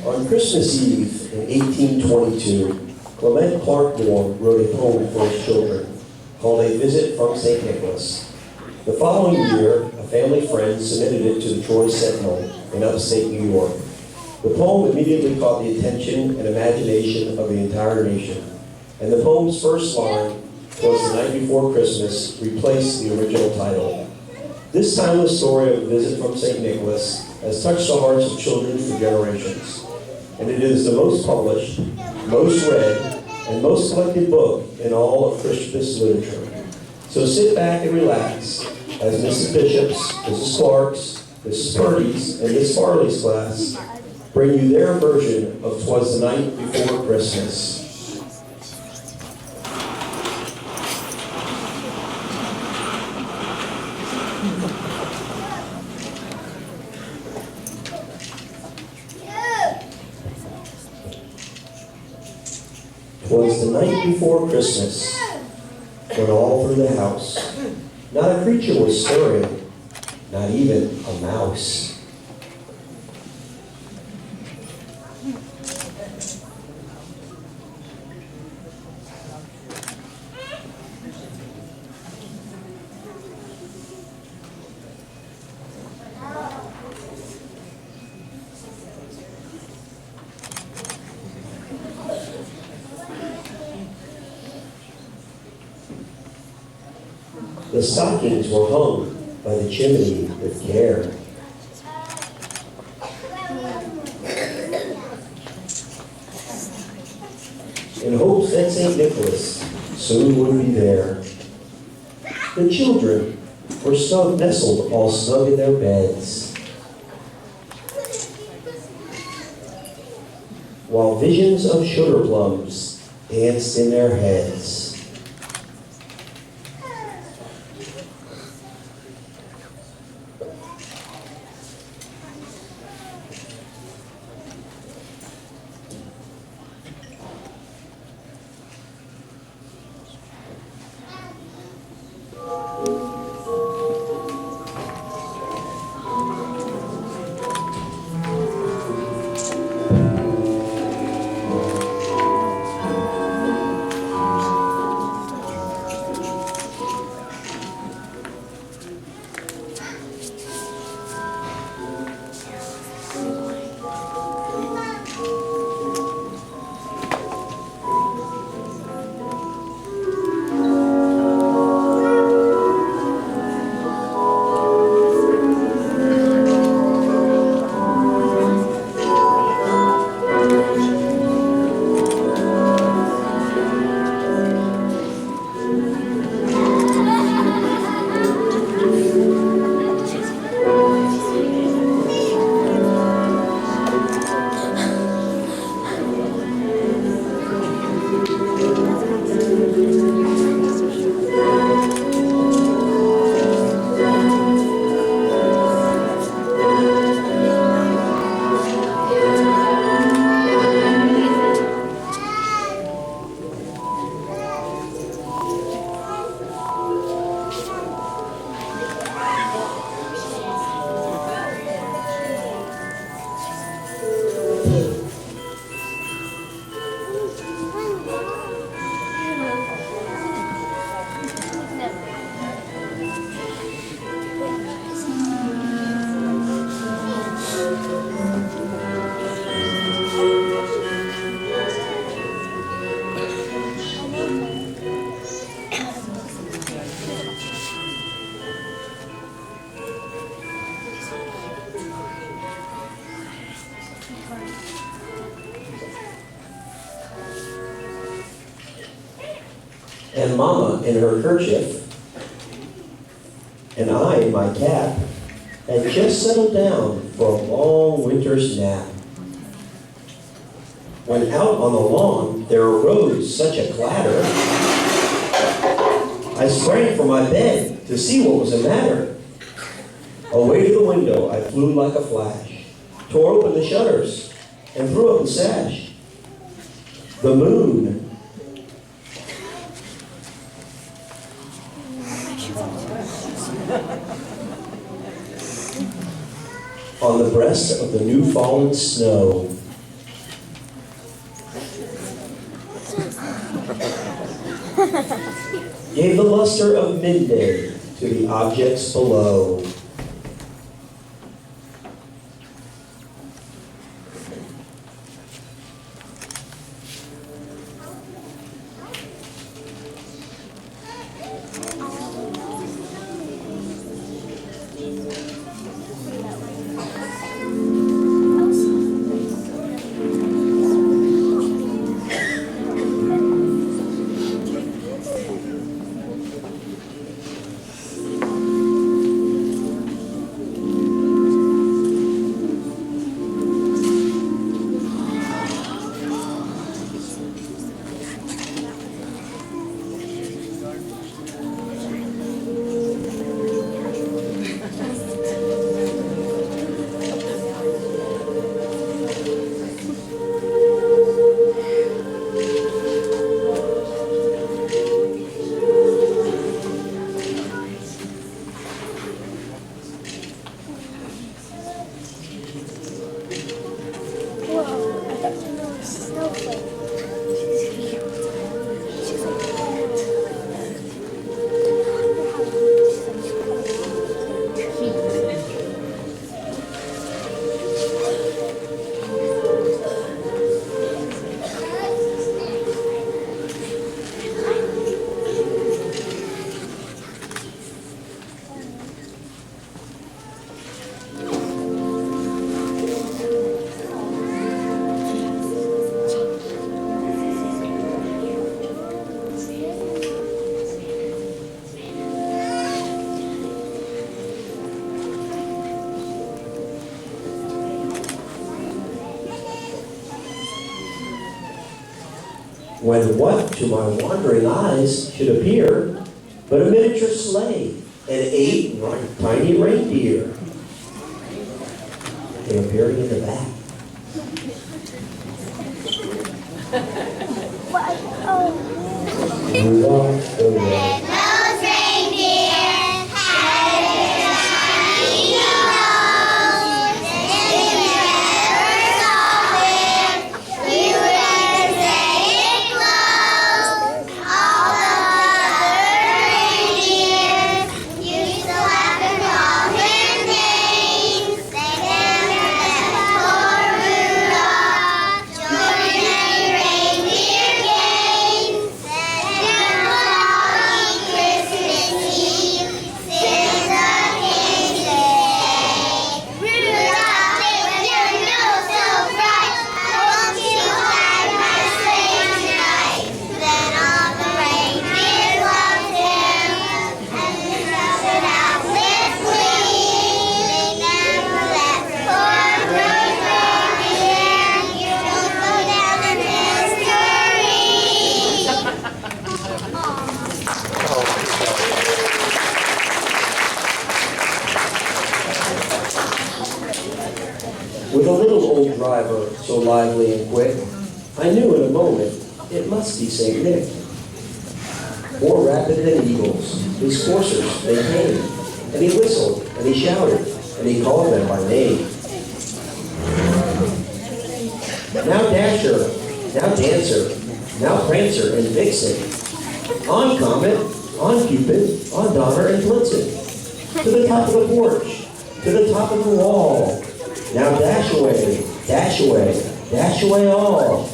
On Christmas Eve in 1822, Clement Clark Moore wrote a poem for his children called A Visit from St. Nicholas. The following year, a family friend submitted it to the Troy Sentinel in upstate New York. The poem immediately caught the attention and imagination of the entire nation, and the poem's first line, "'Twas the night before Christmas," replaced the original title. This timeless story of a visit from St. Nicholas has touched the hearts of children for generations, and it is the most published, most read, and most collected book in all of Christmas literature. So sit back and relax as Mrs. Bishop's, Mrs. Clark's, Mrs. Purdy's, and Miss Farley's class bring you their version of "'Twas the Night Before Christmas." "'Twas the night before Christmas, when all through the house, not a creature was stirring, not even a mouse. The stockings were hung by the chimney with care. In hopes that St. Nicholas soon would be there. The children were nestled all snug in their beds, while visions of sugar plums danced in their heads. And Mama in her kerchief, and I in my cap, had just settled down for a long winter's nap. When out on the lawn there arose such a clatter, I sprang from my bed to see what was the matter. Away to the window I flew like a flash, tore open the shutters, and threw up the sash. The moon on the breast of the new fallen snow gave the luster of midday to the objects below. When what to my wandering eyes should appear but a miniature sleigh and 8 tiny reindeer came appearing in the back. Rudolph the red. With a little old driver so lively and quick, I knew in a moment it must be St. Nick. More rapid than eagles, his coursers they came, and he whistled, and he shouted, and he called them by name. Now Dasher, now Dancer, now Prancer and Vixen, on Comet, on Cupid, on Donner and Blitzen, to the top of the porch, to the top of the wall. Now dash away, dash away, dash away all.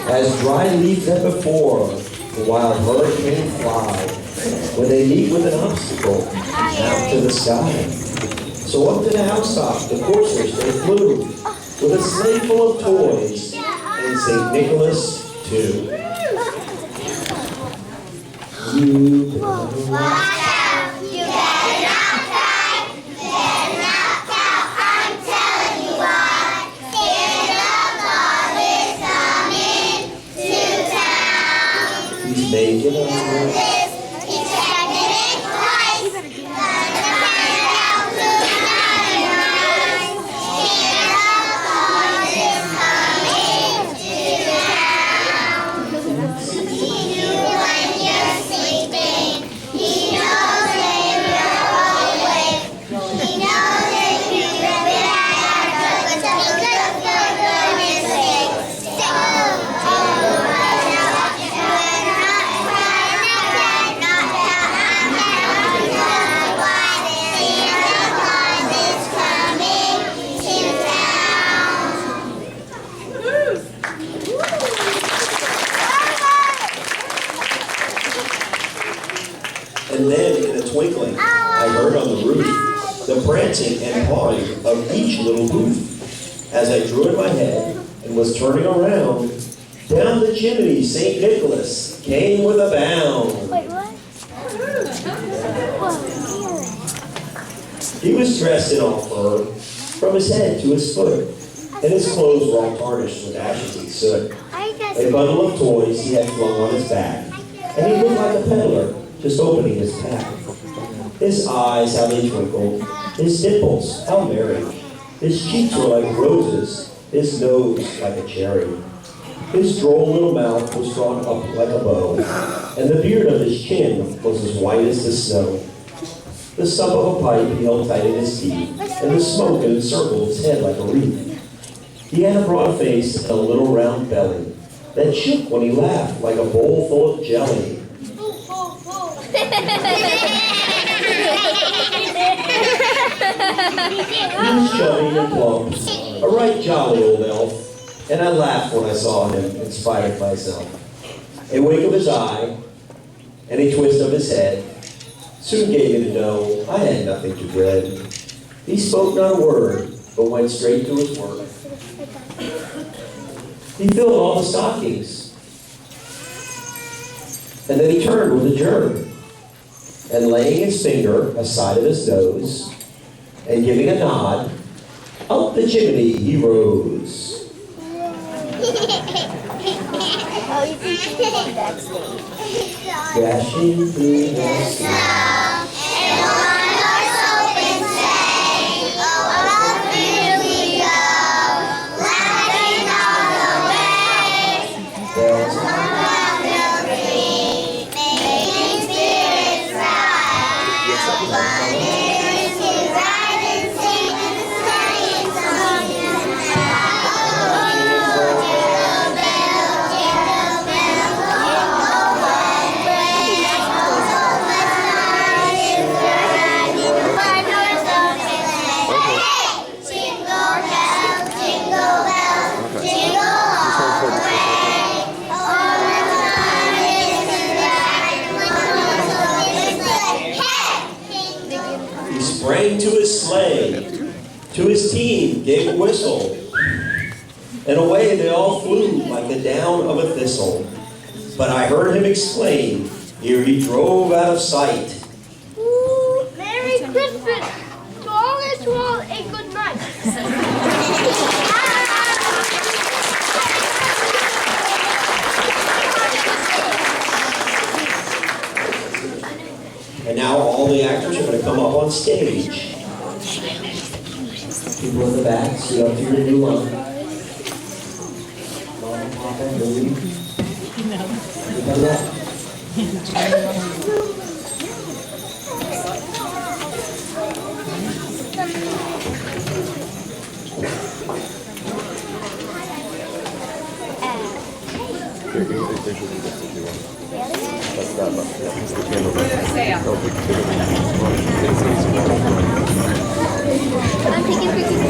As dry leaves that before the wild hurricane fly, when they meet with an obstacle, out to the sky. So up to the housetop the coursers they flew, with a sleigh full of toys, and St. Nicholas too. You making a He knows of each little booth. As I drew in my head and was turning around, down the chimney St. Nicholas came with a bound. Wait, what? He was dressed in all fur, from his head to his foot, and his clothes were all tarnished with ashes and soot. A bundle of toys he had flung on his back, and he looked like a peddler, just opening his pack. His eyes, how they twinkled, his dimples, how merry. His cheeks were like roses, his nose like a cherry. His droll little mouth was drawn up like a bow, and the beard of his chin was as white as the snow. The stump of a pipe he held tight in his teeth, and the smoke encircled his head like a wreath. He had a broad face and a little round belly that shook when he laughed like a bowl full of jelly. He was chubby and plump, a right jolly old elf, and I laughed when I saw him in spite of myself. A wink of his eye and a twist of his head soon gave me to know I had nothing to dread. He spoke not a word, but went straight to his work. He filled all the stockings, and then he turned with a jerk, and laying his finger aside of his nose, and giving a nod, up the chimney he rose. Oh, you can see me backstage. Dashing through the snow. Sprang to his sleigh, to his team gave a whistle, and away they all flew like the down of a thistle. But I heard him exclaim, ere he drove out of sight, Ooh, Merry Christmas to all and a good night. and now all the actors are going to come up on stage. People in the back, sit up to your new line. Mom, Papa, Louie. Everybody back. I'm taking pictures.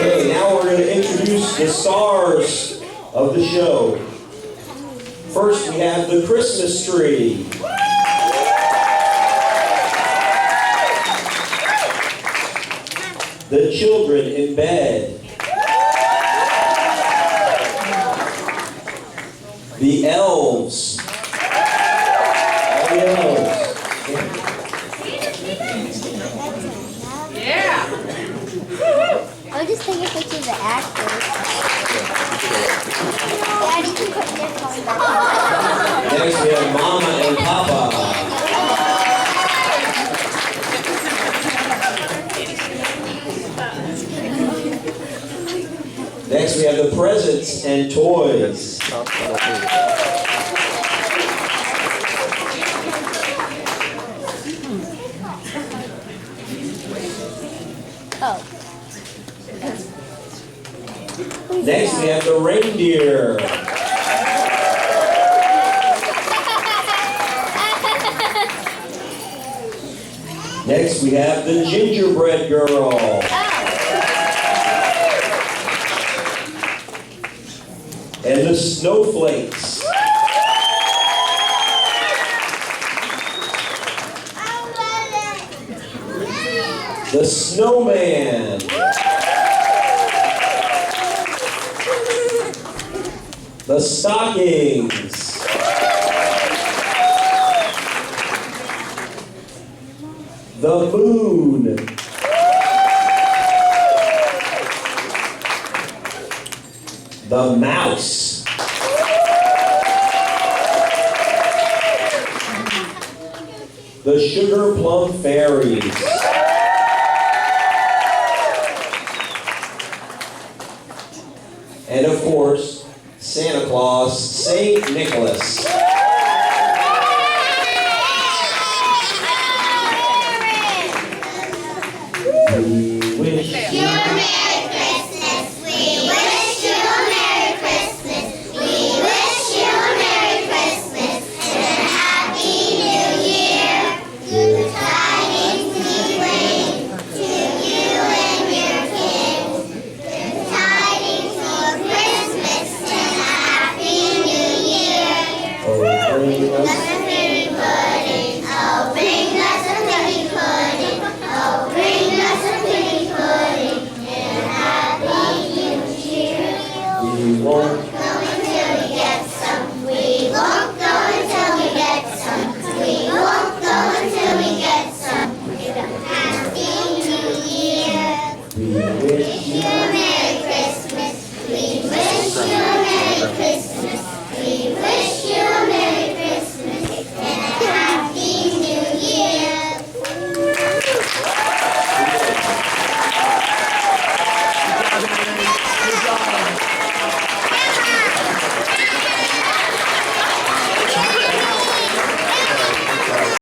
Okay, now we're going to introduce the stars of the show. First, we have the Christmas tree. The children in bed. The elves. All the elves. I'm just taking pictures of the actors. Daddy can put their phone back. Next, we have Mama and Papa. Next, we have the presents and toys. Oh. Next, we have the reindeer. Next, we have the gingerbread girl. And the snowflakes. The snowman. The stockings. The moon. The mouse. The sugar plum fairies. And of course, Santa Claus, St. Nicholas. We wish you